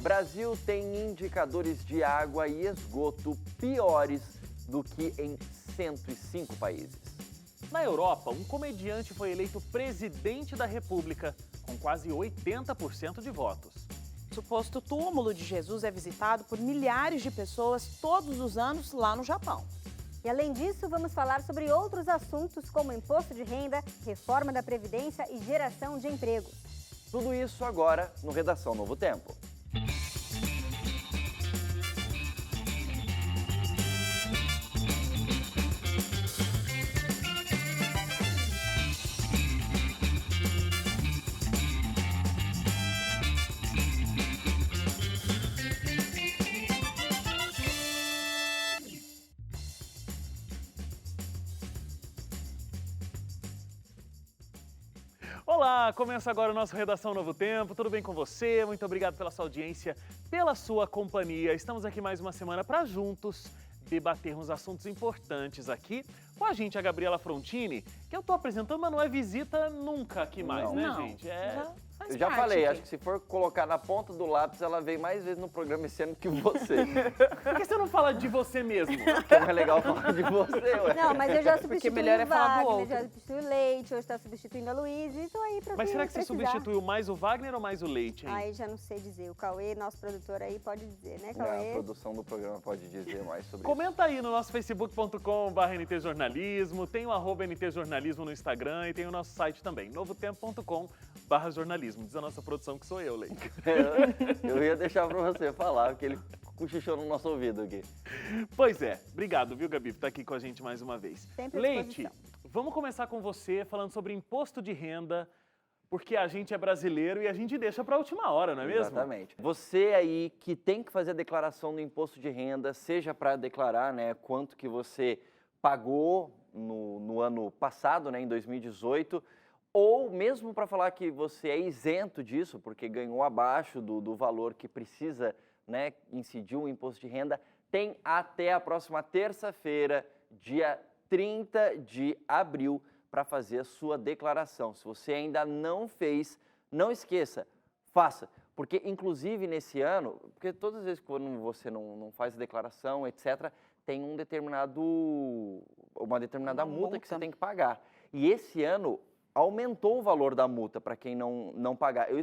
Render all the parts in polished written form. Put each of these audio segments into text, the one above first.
Brasil tem indicadores de água e esgoto piores do que em 105 países. Na Europa, um comediante foi eleito presidente da República, com quase 80% de votos. O suposto túmulo de Jesus é visitado por milhares de pessoas todos os anos lá no Japão. E além disso, vamos falar sobre outros assuntos como imposto de renda, reforma da Previdência e geração de emprego. Tudo isso agora no Redação Novo Tempo. Olá, começa agora o nosso Redação Novo Tempo, tudo bem com você? Muito obrigado pela sua audiência, pela sua companhia. Estamos aqui mais uma semana para juntos debatermos assuntos importantes aqui. Com a gente, a Gabriela Frontini, que eu tô apresentando, mas não é visita nunca aqui mais, né, gente? Eu já falei, acho que se for colocar na ponta do lápis, ela veio mais vezes no programa esse ano que você. Por que você não fala de você mesmo? Porque é mais legal falar de você, ué. Não, mas eu já substituí melhor é o falar do Wagner, outro. já substituí o Leite, hoje está substituindo a Luísa, e estou aí para Mas será que você substituiu mais o Wagner ou mais o Leite, hein? Aí já não sei dizer, o Cauê, nosso produtor aí, pode dizer, né, A Cauê? produção do programa pode dizer mais sobre Comenta aí no nosso facebook.com/ntjornalismo, tem o @ntjornalismo no Instagram e tem o nosso site também, novotempo.com/jornalismo. Diz a nossa produção que sou eu, Leite. isso. Eu ia deixar pra você falar, porque ele cochichou no nosso ouvido aqui. Pois é, obrigado, viu, Gabi, por estar aqui com a gente mais uma vez. Sempre à Leite, disposição. vamos começar com você falando sobre imposto de renda, porque a gente é brasileiro e a gente deixa para a última hora, não é mesmo? Exatamente. Você aí que tem que fazer a declaração do imposto de renda, seja para declarar, né, quanto que você pagou no ano passado, né, em 2018, ou mesmo para falar que você é isento disso, porque ganhou abaixo do valor que precisa, né, incidir o imposto de renda, tem até a próxima terça-feira, dia 30 de abril, para fazer a sua declaração. Se você ainda não fez, não esqueça, faça. Porque, inclusive, nesse ano, porque todas as vezes que você não faz a declaração, etc., tem uma determinada multa que você tem que pagar. E esse ano aumentou o valor da multa para quem não pagar. Eu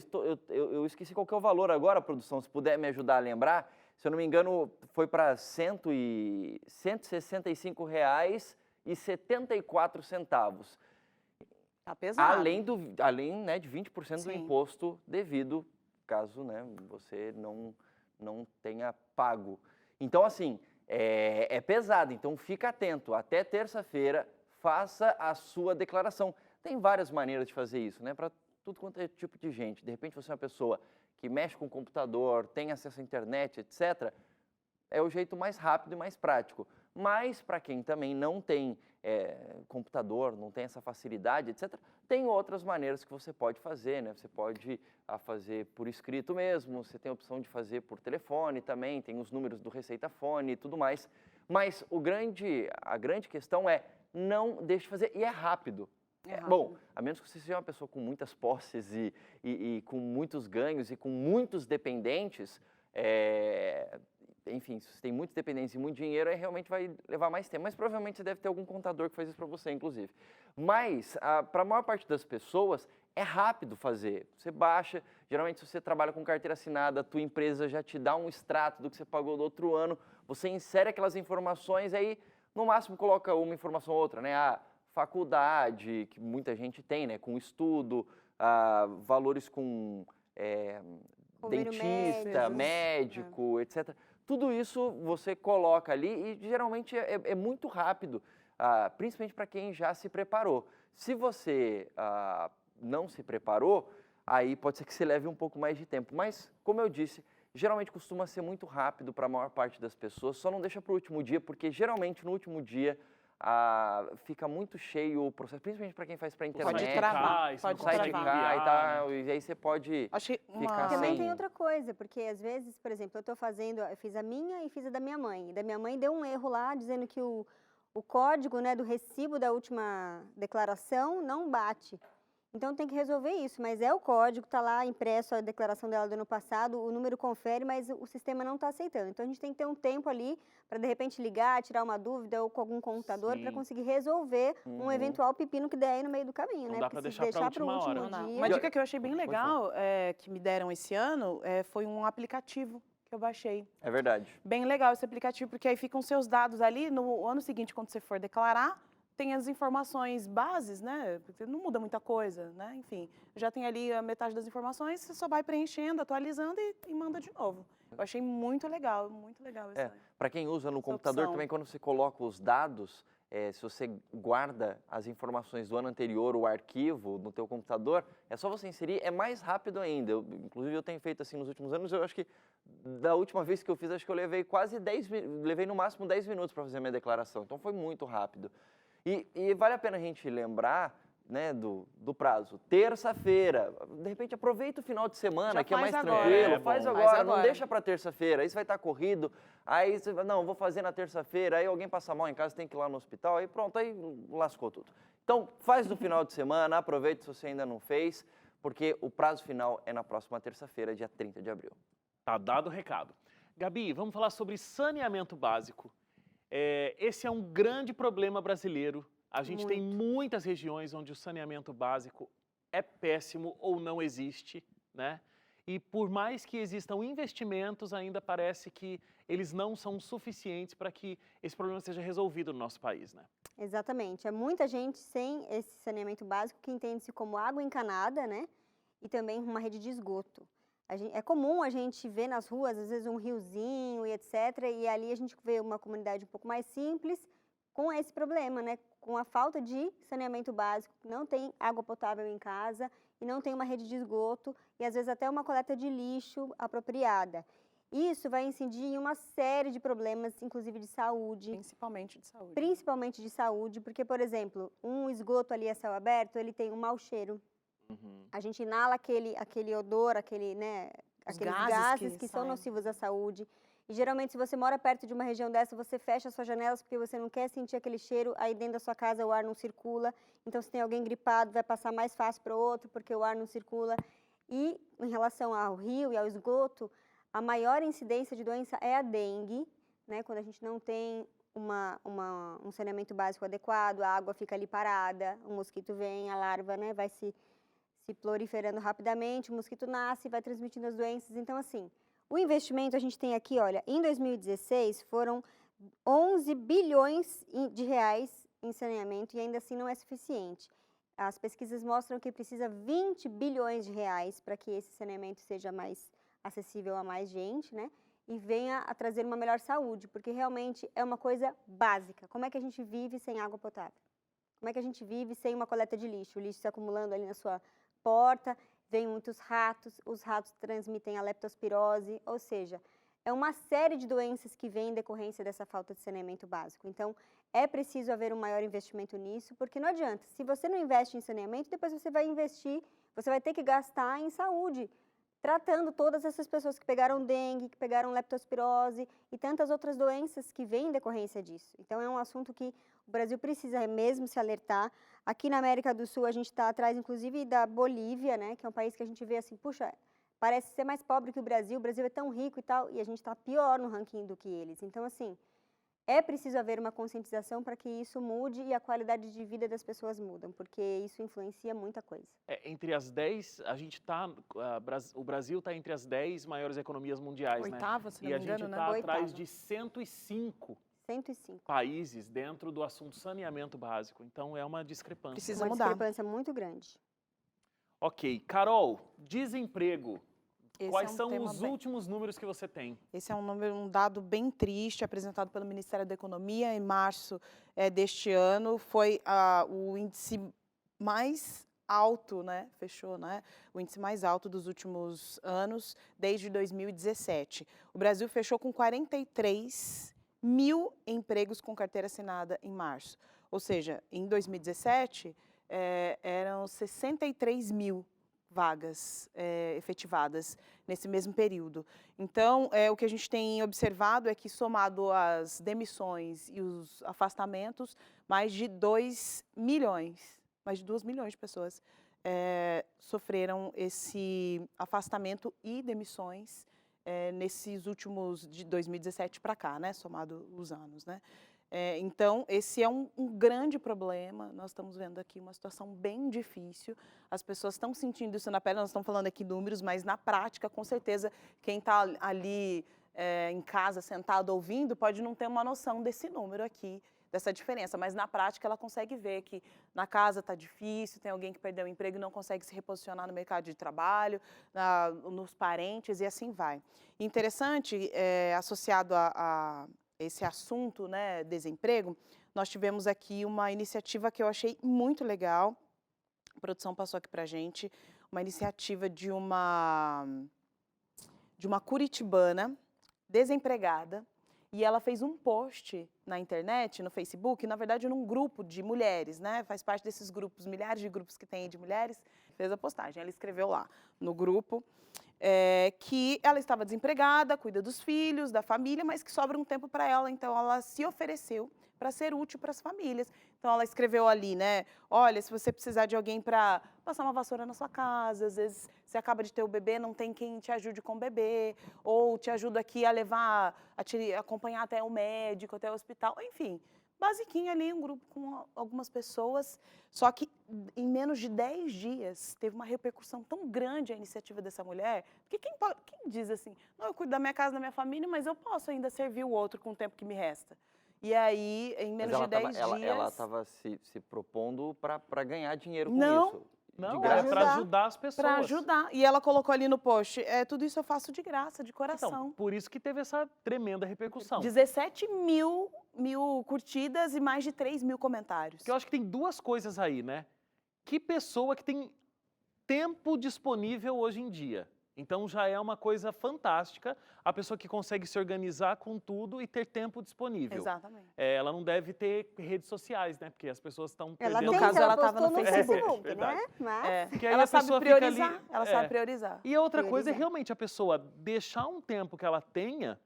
esqueci qual que é o valor agora, produção, se puder me ajudar a lembrar. Se eu não me engano, foi para R$ 165,74. Tá pesado. Além né, de 20% do Sim. imposto devido, caso né, você não tenha pago. Então, assim, é pesado. Então, fica atento. Até terça-feira, faça a sua declaração. Tem várias maneiras de fazer isso, né? Para tudo quanto é tipo de gente. De repente, você é uma pessoa que mexe com o computador, tem acesso à internet, etc., é o jeito mais rápido e mais prático. Mas, para quem também não tem computador, não tem essa facilidade, etc., tem outras maneiras que você pode fazer, né? Você pode fazer por escrito mesmo, você tem a opção de fazer por telefone também, tem os números do Receita Fone e tudo mais. Mas a grande questão é, não deixe de fazer, e é rápido. Bom, a menos que você seja uma pessoa com muitas posses e com muitos ganhos e com muitos dependentes, enfim, se você tem muitos dependentes e muito dinheiro, aí realmente vai levar mais tempo. Mas provavelmente você deve ter algum contador que faz isso para você, inclusive. Mas, para a maior parte das pessoas, é rápido fazer. Você baixa, geralmente se você trabalha com carteira assinada, a tua empresa já te dá um extrato do que você pagou do outro ano, você insere aquelas informações, aí no máximo coloca uma informação ou outra, né? Faculdade, que muita gente tem, né, com estudo, valores com dentista, médico, etc. Tudo isso você coloca ali e geralmente é muito rápido, principalmente para quem já se preparou. Se você não se preparou, aí pode ser que você leve um pouco mais de tempo. Mas, como eu disse, geralmente costuma ser muito rápido para a maior parte das pessoas, só não deixa para o último dia, porque geralmente no último dia fica muito cheio o processo, principalmente para quem faz para internet. Pode travar, o pode site travar. cai e tal, e aí você pode Achei ficar Também sem... tem outra coisa, porque às vezes, por exemplo, eu fiz a minha e fiz a da minha mãe. E da minha mãe deu um erro lá, dizendo que o código, né, do recibo da última declaração não bate. Então tem que resolver isso, mas é o código, está lá impresso a declaração dela do ano passado, o número confere, mas o sistema não está aceitando. Então a gente tem que ter um tempo ali para de repente ligar, tirar uma dúvida ou com algum computador para Sim. conseguir resolver um eventual pepino que der aí no meio do caminho, Não né? dá pra Porque se deixar pra pro última hora. Não. dia... Uma dica que eu achei bem Pode legal que me deram esse ano foi um aplicativo que eu baixei. É verdade. Bem legal esse aplicativo, porque aí ficam seus dados ali, no ano seguinte, quando você for declarar, tem as informações bases, né? Porque não muda muita coisa, né? Enfim, já tem ali a metade das informações, você só vai preenchendo, atualizando e manda de novo. Eu achei muito legal esse Para quem usa no essa computador opção. também, quando você coloca os dados, se você guarda as informações do ano anterior, o arquivo no teu computador, é só você inserir, é mais rápido ainda. Inclusive eu tenho feito assim nos últimos anos, eu acho que da última vez que eu fiz, acho que eu levei levei no máximo 10 minutos para fazer a minha declaração, então foi muito rápido. E vale a pena a gente lembrar, né, do prazo. Terça-feira, de repente aproveita o final de semana, Já que é faz mais agora. tranquilo, É, faz bom. agora, Faz não agora. deixa para terça-feira, aí você vai estar corrido, aí você vai, não, vou fazer na terça-feira, aí alguém passa mal em casa, tem que ir lá no hospital, aí pronto, aí lascou tudo. Então, faz no final de semana, aproveita se você ainda não fez, porque o prazo final é na próxima terça-feira, dia 30 de abril. Tá dado o recado. Gabi, vamos falar sobre saneamento básico. Esse é um grande problema brasileiro. A gente tem muitas regiões onde o saneamento básico é péssimo ou não existe, né? E por mais que existam investimentos, ainda parece que eles não são suficientes para que esse problema seja resolvido no nosso país, né? Exatamente. É muita gente sem esse saneamento básico que entende-se como água encanada, né? E também uma rede de esgoto. É comum a gente ver nas ruas, às vezes, um riozinho e etc. E ali a gente vê uma comunidade um pouco mais simples com esse problema, né? Com a falta de saneamento básico, não tem água potável em casa e não tem uma rede de esgoto e às vezes até uma coleta de lixo apropriada. Isso vai incidir em uma série de problemas, inclusive de saúde. Principalmente de saúde. Principalmente de saúde, porque, por exemplo, um esgoto ali a céu aberto, ele tem um mau cheiro. A gente inala aquele odor, né, Os aqueles gases gases que que são saem. nocivos à saúde. E geralmente, se você mora perto de uma região dessa, você fecha as suas janelas porque você não quer sentir aquele cheiro, aí dentro da sua casa o ar não circula. Então, se tem alguém gripado, vai passar mais fácil para o outro porque o ar não circula. E em relação ao rio e ao esgoto, a maior incidência de doença é a dengue, né? Quando a gente não tem um saneamento básico adequado, a água fica ali parada, o mosquito vem, a larva, né, vai se proliferando rapidamente, o mosquito nasce e vai transmitindo as doenças. Então, assim, o investimento a gente tem aqui, olha, em 2016 foram 11 bilhões de reais em saneamento e ainda assim não é suficiente. As pesquisas mostram que precisa 20 bilhões de reais para que esse saneamento seja mais acessível a mais gente, né? E venha a trazer uma melhor saúde, porque realmente é uma coisa básica. Como é que a gente vive sem água potável? Como é que a gente vive sem uma coleta de lixo? O lixo se acumulando ali na sua porta, vem muitos ratos, os ratos transmitem a leptospirose, ou seja, é uma série de doenças que vêm em decorrência dessa falta de saneamento básico. Então, é preciso haver um maior investimento nisso, porque não adianta, se você não investe em saneamento, depois você vai ter que gastar em saúde, tratando todas essas pessoas que pegaram dengue, que pegaram leptospirose e tantas outras doenças que vêm em decorrência disso. Então, é um assunto que o Brasil precisa mesmo se alertar. Aqui na América do Sul, a gente está atrás, inclusive, da Bolívia, né, que é um país que a gente vê assim, puxa, parece ser mais pobre que o Brasil é tão rico e tal, e a gente está pior no ranking do que eles. Então, assim, é preciso haver uma conscientização para que isso mude e a qualidade de vida das pessoas mudam, porque isso influencia muita coisa. Entre as 10, a gente o Brasil está entre as 10 maiores economias mundiais, Oitava, né? se não E a me gente engano, está né? atrás Oitava. de 105 105. países dentro do assunto saneamento básico. Então, é uma discrepância. Precisa Uma mudar. discrepância muito grande. Ok. Carol, desemprego. Esse Quais é um são tema os bem- últimos números que você tem? Esse é um dado bem triste, apresentado pelo Ministério da Economia em março deste ano. Foi o índice mais alto, né? Fechou, né? O índice mais alto dos últimos anos, desde 2017. O Brasil fechou com 43 mil empregos com carteira assinada em março. Ou seja, em 2017, eram 63 mil vagas efetivadas nesse mesmo período. Então, o que a gente tem observado é que, somado às demissões e os afastamentos, mais de 2 milhões de pessoas sofreram esse afastamento e demissões nesses últimos, de 2017 para cá, né, somado os anos, né. Então, esse é um grande problema, nós estamos vendo aqui uma situação bem difícil, as pessoas estão sentindo isso na pele, nós estamos falando aqui números, mas na prática, com certeza, quem está ali em casa, sentado, ouvindo, pode não ter uma noção desse número aqui, dessa diferença, mas na prática ela consegue ver que na casa está difícil, tem alguém que perdeu o emprego e não consegue se reposicionar no mercado de trabalho, nos parentes e assim vai. Interessante, associado a esse assunto, né, desemprego, nós tivemos aqui uma iniciativa que eu achei muito legal, a produção passou aqui pra gente, uma iniciativa de uma curitibana desempregada, e ela fez um post na internet, no Facebook, na verdade num grupo de mulheres, né, faz parte desses grupos, milhares de grupos que tem aí de mulheres, fez a postagem, ela escreveu lá no grupo, que ela estava desempregada, cuida dos filhos, da família, mas que sobra um tempo para ela, então ela se ofereceu para ser útil para as famílias. Então ela escreveu ali, né, olha, se você precisar de alguém para passar uma vassoura na sua casa, às vezes você acaba de ter o bebê, não tem quem te ajude com o bebê, ou te ajuda aqui a levar, a te acompanhar até o médico, até o hospital, enfim. Basiquinho ali, um grupo com algumas pessoas, só que em menos de 10 dias teve uma repercussão tão grande a iniciativa dessa mulher, porque quem diz assim, não, eu cuido da minha casa, da minha família, mas eu posso ainda servir o outro com o tempo que me resta. E aí, em menos de 10 dias... Ela estava se propondo para ganhar dinheiro com Não. isso. Não, de graça. é para ajudar as pessoas. Para ajudar. E ela colocou ali no post, tudo isso eu faço de graça, de coração. Então, por isso que teve essa tremenda repercussão. 17 mil curtidas e mais de 3 mil comentários. Porque eu acho que tem duas coisas aí, né? Que pessoa que tem tempo disponível hoje em dia. Então já é uma coisa fantástica a pessoa que consegue se organizar com tudo e ter tempo disponível. Exatamente. Ela não deve ter redes sociais, né? Porque as pessoas estão Ela perdendo... No caso, ela estava no postou Facebook. Verdade. né? Mas... Porque aí Ela a sabe pessoa fica priorizar, ali- ela sabe priorizar. E a outra coisa é Priorizar. realmente a pessoa deixar um tempo que ela tenha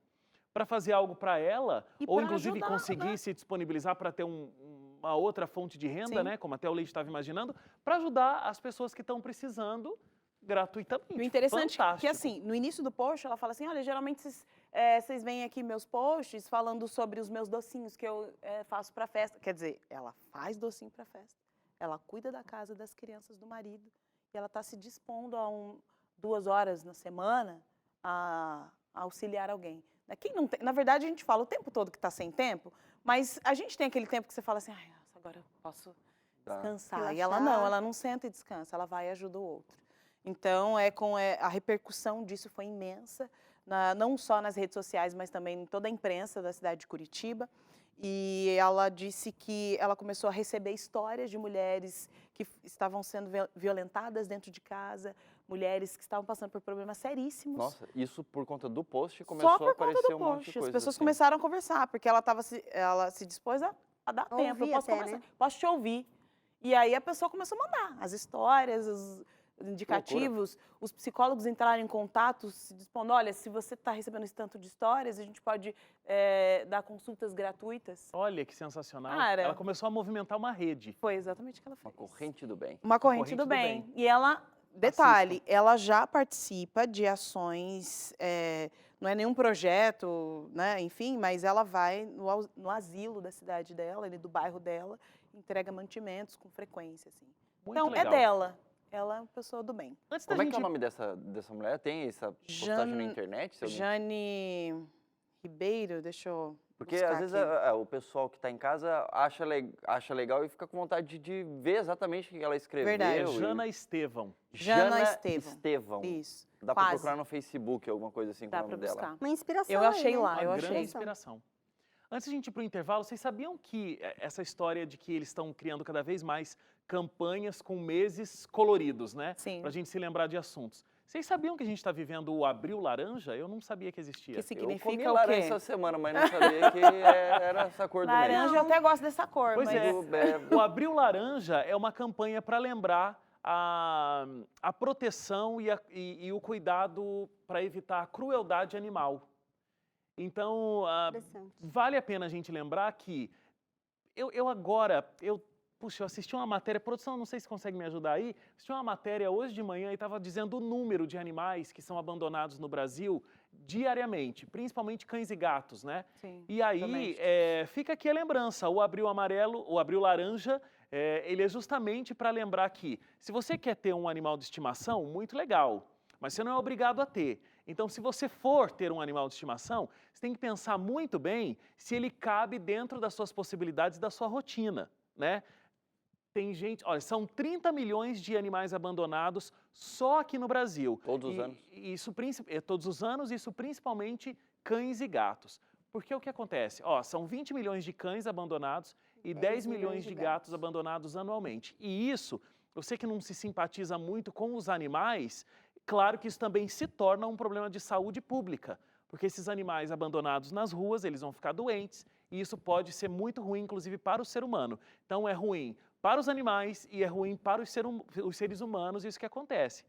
para fazer algo para ela, E ou pra inclusive ajudar, conseguir né? se disponibilizar para ter uma outra fonte de renda, Sim. né? Como até o Leite estava imaginando, para ajudar as pessoas que estão precisando gratuitamente. E o interessante é que, Fantástico. assim, no início do post, ela fala assim, olha, geralmente vocês veem aqui meus posts falando sobre os meus docinhos que eu faço para festa. Quer dizer, ela faz docinho para festa, ela cuida da casa, das crianças, do marido, e ela está se dispondo a 2 horas na semana a auxiliar alguém. Quem não tem, na verdade, a gente fala o tempo todo que está sem tempo, mas a gente tem aquele tempo que você fala assim, ai, nossa, agora eu posso descansar. E ela Relaxar. não, ela não senta e descansa, ela vai e ajuda o outro. Então, a repercussão disso foi imensa, não só nas redes sociais, mas também em toda a imprensa da cidade de Curitiba. E ela disse que ela começou a receber histórias de mulheres que estavam sendo violentadas dentro de casa, mulheres que estavam passando por problemas seríssimos. Nossa, isso por conta do post começou Só a por conta aparecer do um monte de post. coisa As pessoas assim. começaram a conversar, porque ela se dispôs a dar Ouvir tempo. Eu posso até, conversar, né? posso te ouvir. E aí a pessoa começou a mandar as histórias, os indicativos, os psicólogos entraram em contato, se dispondo, olha, se você está recebendo esse tanto de histórias, a gente pode dar consultas gratuitas. Olha que sensacional. Cara. Ela começou a movimentar uma rede. Foi exatamente o que ela fez. Uma corrente do bem. Uma corrente do bem. E ela, detalhe, ela já participa de ações, não é nenhum projeto, né, enfim, mas ela vai no asilo da cidade dela, ali do bairro dela, entrega mantimentos com frequência, assim. Muito Então, legal. é dela. Ela é uma pessoa do bem. Antes da Como é gente... que é o nome dessa mulher? Tem essa postagem na internet? Se alguém- Jane Ribeiro, deixa eu Porque buscar às vezes aqui. o pessoal que está em casa acha legal e fica com vontade de ver exatamente o que ela escreveu. Verdade. É e- Jana Estevão. Jana Estevão. Estevão. Isso. Dá para quase. procurar no Facebook, alguma coisa assim com Dá o para nome dela. buscar. Uma inspiração. Eu achei aí, né? lá, Uma eu grande achei. inspiração. Antes de a gente ir para o intervalo, vocês sabiam que essa história de que eles estão criando cada vez mais campanhas com meses coloridos, né? Sim. Para a gente se lembrar de assuntos. Vocês sabiam que a gente está vivendo o Abril Laranja? Eu não sabia que existia. Que Eu comi significa o laranja quê? essa semana, mas não sabia que era essa cor do mês. Laranja, eu até gosto dessa cor, Pois mas... é. O Abril Laranja é uma campanha para lembrar a proteção e o cuidado para evitar a crueldade animal. Então, Interessante. vale a pena a gente lembrar que eu puxa, eu assisti uma matéria, produção, não sei se consegue me ajudar aí, assisti uma matéria hoje de manhã e estava dizendo o número de animais que são abandonados no Brasil diariamente, principalmente cães e gatos, né? Sim, E aí, domésticos. fica aqui a lembrança, o Abril Amarelo, o Abril Laranja, ele é justamente para lembrar que, se você quer ter um animal de estimação, muito legal, mas você não é obrigado a ter. Então, se você for ter um animal de estimação, você tem que pensar muito bem se ele cabe dentro das suas possibilidades e da sua rotina, né? Tem gente, olha, são 30 milhões de animais abandonados só aqui no Brasil. Todos os anos. Isso, todos os anos, isso principalmente cães e gatos. Porque o que acontece? Ó, são 20 milhões de cães abandonados e 10 milhões de gatos abandonados anualmente. E isso, você que não se simpatiza muito com os animais, claro que isso também se torna um problema de saúde pública. Porque esses animais abandonados nas ruas, eles vão ficar doentes e isso pode ser muito ruim, inclusive para o ser humano. Então é ruim para os animais e é ruim para os seres humanos, isso que acontece.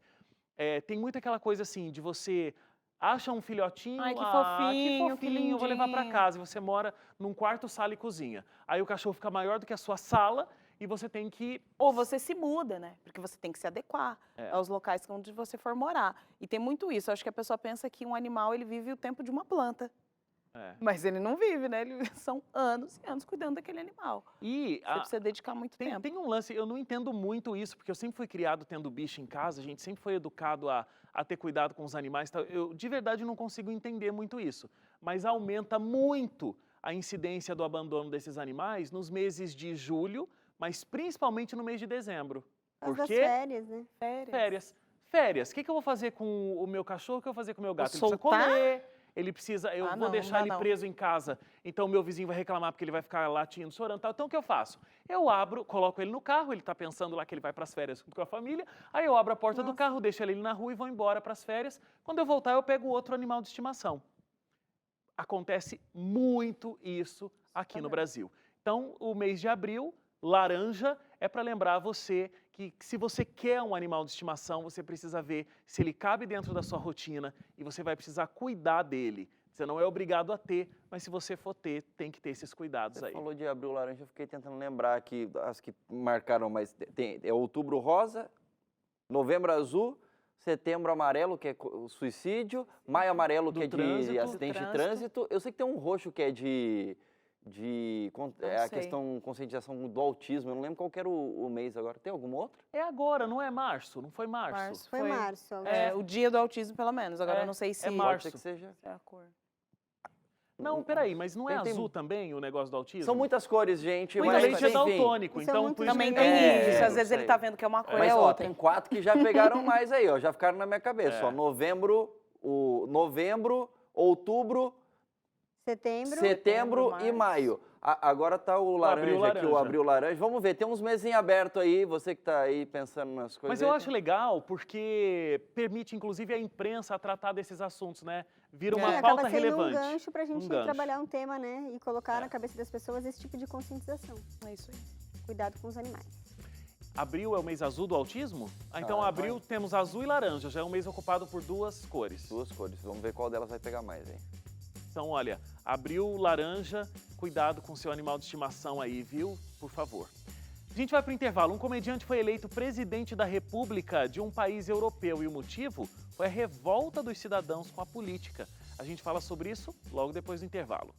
Tem muito aquela coisa assim, de você acha um filhotinho, Ai, que que fofinho, fofinho, vou levar para lindinho. casa. E você mora num quarto, sala e cozinha. Aí o cachorro fica maior do que a sua sala e você tem que... Ou você se muda, né? Porque você tem que se adequar É. aos locais onde você for morar. E tem muito isso. Eu acho que a pessoa pensa que um animal, ele vive o tempo de uma planta. Mas ele não vive, né? São anos e anos cuidando daquele animal. E Você precisa dedicar muito tempo. tem um lance, eu não entendo muito isso, porque eu sempre fui criado tendo bicho em casa, a gente sempre foi educado a ter cuidado com os animais. Eu, de verdade, não consigo entender muito isso. Mas aumenta muito a incidência do abandono desses animais nos meses de julho, mas principalmente no mês de dezembro. As das Porque férias, né? férias. Férias. O que eu vou fazer com o meu cachorro? O que eu vou fazer com o meu gato? Ele precisa soltar? comer, ele precisa... Eu Ah, vou não, deixar não dá ele não. preso em casa, então o meu vizinho vai reclamar porque ele vai ficar latindo, chorando e tal. Então o que eu faço? Eu abro, coloco ele no carro, ele está pensando lá que ele vai para as férias junto com a família, aí eu abro a porta do carro, deixo ele na rua e vou embora para as férias. Quando eu voltar, eu pego outro animal de estimação. Acontece muito isso aqui no Brasil. Então, o mês de abril, laranja, é para lembrar você que se você quer um animal de estimação, você precisa ver se ele cabe dentro da sua rotina e você vai precisar cuidar dele. Você não é obrigado a ter, mas se você for ter, tem que ter esses cuidados Você aí. falou de abril laranja, eu fiquei tentando lembrar aqui as que marcaram, mas é outubro rosa, novembro azul, setembro amarelo, que é o suicídio, maio amarelo, Do que é de trânsito. acidente de Do trânsito. Eu sei que tem um roxo que é a sei. questão conscientização do autismo. Eu não lembro qual que era o mês agora. Tem algum outro? É agora, não é março? Não foi março? Foi março. É, o dia do autismo, pelo menos. Agora É, eu não sei se é Pode março. ser que seja. é a cor. Não, peraí, mas não é Tem- azul também o negócio do autismo? São muitas cores, gente. Muita mas, gente é enfim. daltônico, E são então muitos por isso Também que- tem É, isso. eu Às vezes sei. ele tá vendo que é uma cor, Mas é ó, outra. tem 4 que já pegaram mais aí, ó. Já ficaram na minha cabeça. É. Ó, novembro, outubro, Setembro. setembro e março. maio. Agora tá o laranja abril aqui, o laranja. abril laranja. Vamos ver, tem uns meses em aberto aí, você que tá aí pensando nas coisas. Mas eu aí, acho legal porque permite, inclusive, a imprensa a tratar desses assuntos, né? Vira uma Sim, pauta acaba sendo relevante. um gancho pra gente Um gancho. trabalhar um tema, né? E colocar É. na cabeça das pessoas esse tipo de conscientização. É isso aí. Cuidado com os animais. Abril é o mês azul do autismo? Então, Ah, abril temos azul e laranja, já é um mês ocupado por duas cores. Duas cores, vamos ver qual delas vai pegar mais, hein? Então, olha, abril, laranja, cuidado com seu animal de estimação aí, viu? Por favor. A gente vai para o intervalo. Um comediante foi eleito presidente da República de um país europeu e o motivo foi a revolta dos cidadãos com a política. A gente fala sobre isso logo depois do intervalo.